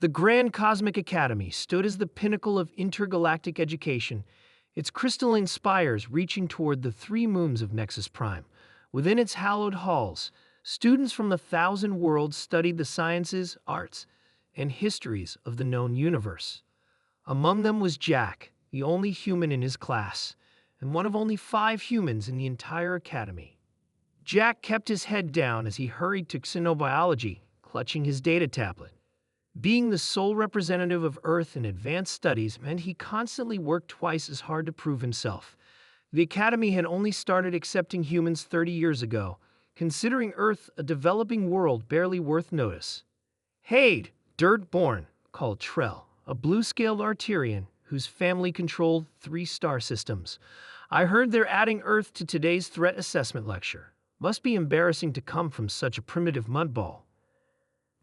The Grand Cosmic Academy stood as the pinnacle of intergalactic education, its crystalline spires reaching toward the three moons of Nexus Prime. Within its hallowed halls, students from 1,000 worlds studied the sciences, arts, and histories of the known universe. Among them was Jack, the only human in his class, and one of only 5 humans in the entire academy. Jack kept his head down as he hurried to xenobiology, clutching his data tablet. Being the sole representative of Earth in advanced studies meant he constantly worked twice as hard to prove himself. The Academy had only started accepting humans 30 years ago, considering Earth a developing world barely worth notice. "Hey, Dirt-born," called Trell, a blue-scaled Arterian whose family controlled 3 star systems. "I heard they're adding Earth to today's threat assessment lecture. Must be embarrassing to come from such a primitive mudball."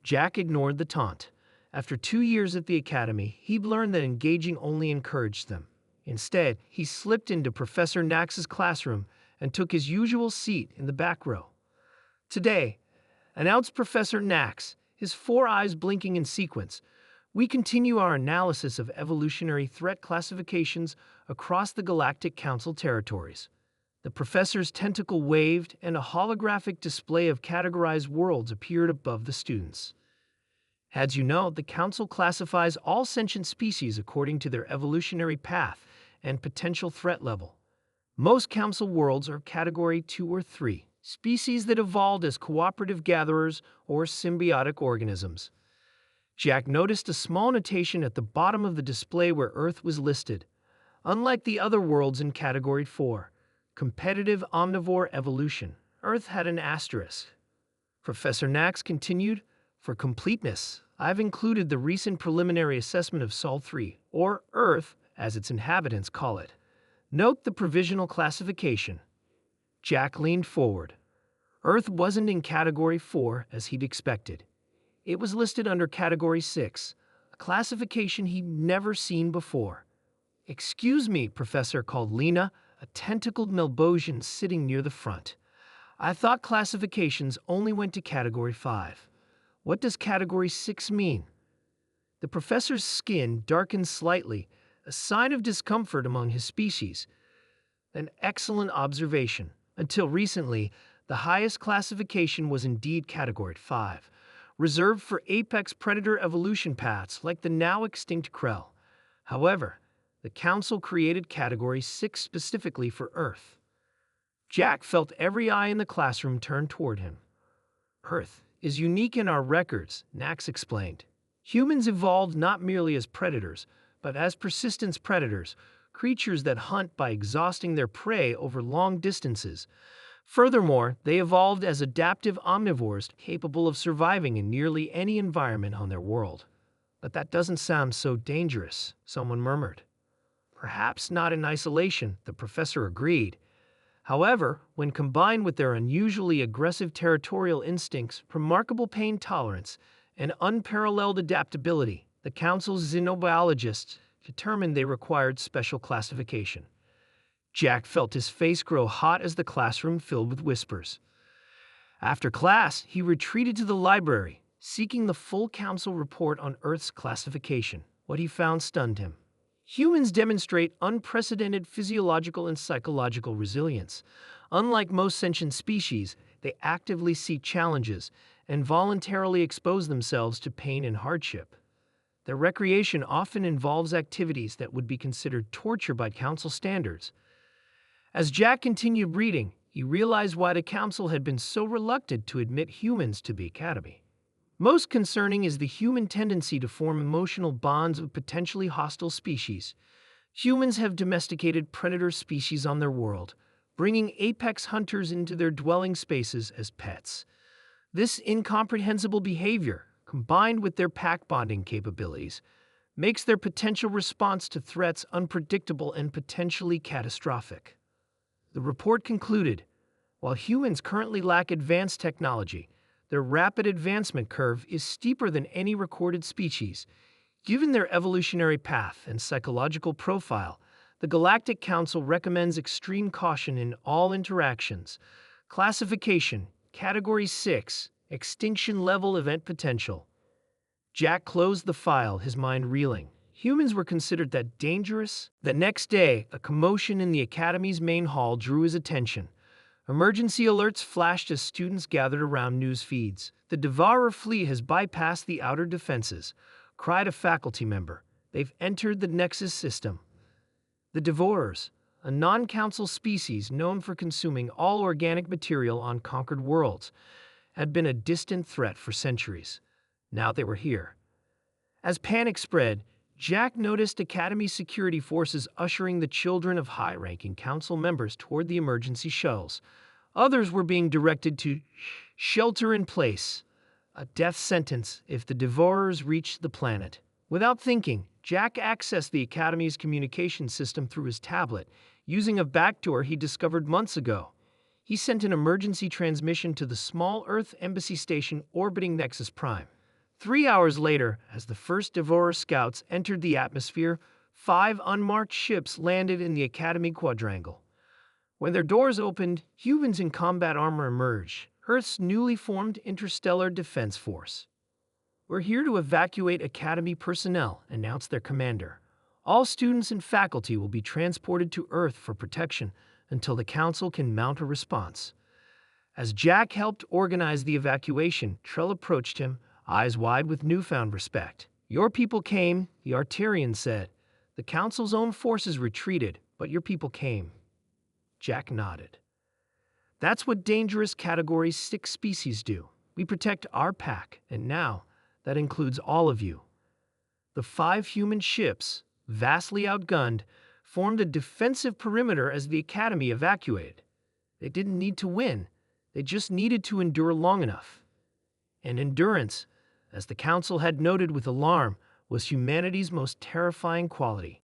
Jack ignored the taunt. After 2 years at the Academy, he'd learned that engaging only encouraged them. Instead, he slipped into Professor Nax's classroom and took his usual seat in the back row. "Today," announced Professor Nax, his 4 eyes blinking in sequence, "we continue our analysis of evolutionary threat classifications across the Galactic Council territories." The professor's tentacle waved, and a holographic display of categorized worlds appeared above the students. As you know, the Council classifies all sentient species according to their evolutionary path and potential threat level. Most Council worlds are Category 2 or 3, species that evolved as cooperative gatherers or symbiotic organisms. Jack noticed a small notation at the bottom of the display where Earth was listed. Unlike the other worlds in Category 4, competitive omnivore evolution, Earth had an asterisk. Professor Nax continued, "For completeness, I've included the recent preliminary assessment of Sol 3, or Earth, as its inhabitants call it. Note the provisional classification." Jack leaned forward. Earth wasn't in Category 4 as he'd expected. It was listed under Category 6, a classification he'd never seen before. "Excuse me," Professor called Lena, a tentacled Melbosian sitting near the front. "I thought classifications only went to Category 5. What does Category 6 mean?" The professor's skin darkened slightly, a sign of discomfort among his species. An excellent observation. Until recently, the highest classification was indeed Category 5, reserved for apex predator evolution paths like the now extinct Krell. However, the Council created Category 6 specifically for Earth. Jack felt every eye in the classroom turn toward him. "Earth is unique in our records," Nax explained. "Humans evolved not merely as predators, but as persistence predators, creatures that hunt by exhausting their prey over long distances. Furthermore, they evolved as adaptive omnivores capable of surviving in nearly any environment on their world." "But that doesn't sound so dangerous," someone murmured. "Perhaps not in isolation," the professor agreed. "However, when combined with their unusually aggressive territorial instincts, remarkable pain tolerance, and unparalleled adaptability, the Council's xenobiologists determined they required special classification." Jack felt his face grow hot as the classroom filled with whispers. After class, he retreated to the library, seeking the full Council report on Earth's classification. What he found stunned him. Humans demonstrate unprecedented physiological and psychological resilience. Unlike most sentient species, they actively seek challenges and voluntarily expose themselves to pain and hardship. Their recreation often involves activities that would be considered torture by Council standards. As Jack continued reading, he realized why the Council had been so reluctant to admit humans to the Academy. Most concerning is the human tendency to form emotional bonds with potentially hostile species. Humans have domesticated predator species on their world, bringing apex hunters into their dwelling spaces as pets. This incomprehensible behavior, combined with their pack bonding capabilities, makes their potential response to threats unpredictable and potentially catastrophic. The report concluded, while humans currently lack advanced technology, their rapid advancement curve is steeper than any recorded species. Given their evolutionary path and psychological profile, the Galactic Council recommends extreme caution in all interactions. Classification, Category 6, Extinction Level Event Potential. Jack closed the file, his mind reeling. Humans were considered that dangerous. The next day, a commotion in the Academy's main hall drew his attention. Emergency alerts flashed as students gathered around news feeds. The Devourer fleet has bypassed the outer defenses, cried a faculty member. They've entered the Nexus system. The Devourers, a non-council species known for consuming all organic material on conquered worlds, had been a distant threat for centuries. Now they were here. As panic spread, Jack noticed Academy security forces ushering the children of high-ranking council members toward the emergency shuttles. Others were being directed to shelter in place, a death sentence if the Devourers reached the planet. Without thinking, Jack accessed the Academy's communication system through his tablet, using a backdoor he discovered months ago. He sent an emergency transmission to the small Earth embassy station orbiting Nexus Prime. 3 hours later, as the first Devourer scouts entered the atmosphere, 5 unmarked ships landed in the Academy quadrangle. When their doors opened, humans in combat armor emerged, Earth's newly formed Interstellar Defense Force. "We're here to evacuate Academy personnel," announced their commander. "All students and faculty will be transported to Earth for protection until the Council can mount a response." As Jack helped organize the evacuation, Trell approached him, eyes wide with newfound respect. "Your people came," the Artarian said. "The Council's own forces retreated, but your people came." Jack nodded. "That's what dangerous Category 6 species do. We protect our pack, and now that includes all of you." The 5 human ships, vastly outgunned, formed a defensive perimeter as the Academy evacuated. They didn't need to win. They just needed to endure long enough. And endurance, as the Council had noted with alarm, was humanity's most terrifying quality.